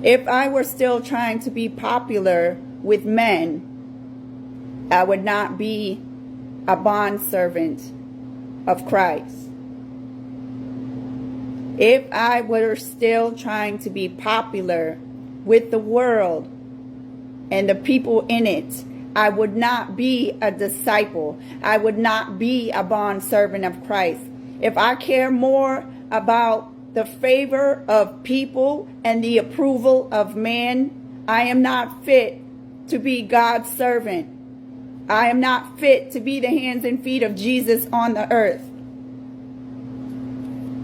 If I were still trying to be popular with men, I would not be a bondservant of Christ. If I were still trying to be popular with the world and the people in it, I would not be a disciple. I would not be a bondservant of Christ. If I care more about the favor of people and the approval of man, I am not fit to be God's servant. I am not fit to be the hands and feet of Jesus on the earth.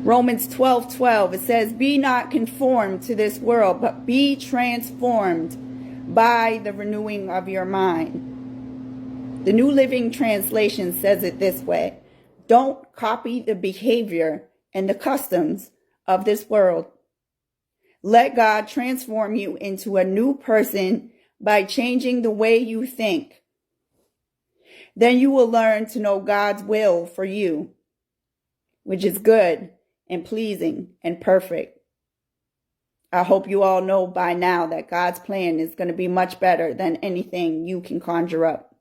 Romans 12:12, it says, "Be not conformed to this world, but be transformed by the renewing of your mind." The New Living Translation says it this way: don't copy the behavior and the customs of this world. Let God transform you into a new person by changing the way you think. Then you will learn to know God's will for you, which is good and pleasing and perfect. I hope you all know by now that God's plan is going to be much better than anything you can conjure up.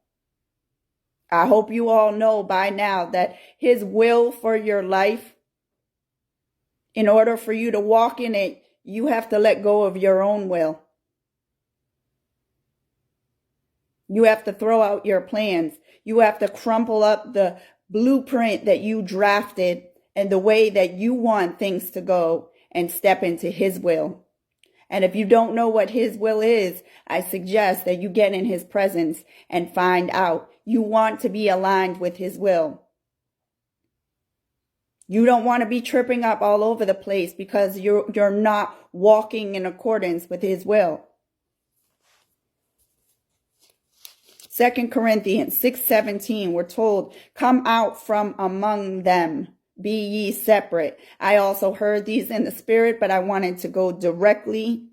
I hope you all know by now that His will for your life, in order for you to walk in it, you have to let go of your own will. You have to throw out your plans. You have to crumple up the blueprint that you drafted and the way that you want things to go and step into His will. And if you don't know what His will is, I suggest that you get in His presence and find out. You want to be aligned with His will. You don't want to be tripping up all over the place because you're not walking in accordance with His will. 2 Corinthians 6:17, we're told, "Come out from among them, be ye separate." I also heard these in the spirit, but I wanted to go directly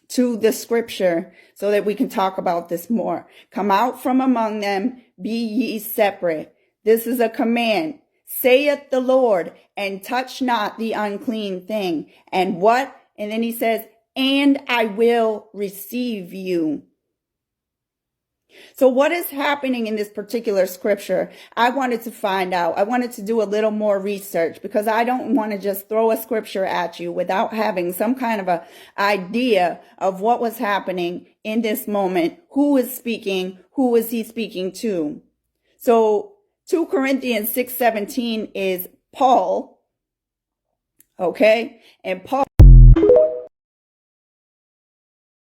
to the scripture so that we can talk about this more. Come out from among them, be ye separate. This is a command. Saith the Lord, and touch not the unclean thing. And what? And then He says, and I will receive you. So what is happening in this particular scripture? I wanted to find out. I wanted to do a little more research because I don't want to just throw a scripture at you without having some kind of a idea of what was happening in this moment. Who is speaking? Who is He speaking to? So 2 Corinthians 6:17 is Paul. Okay. And Paul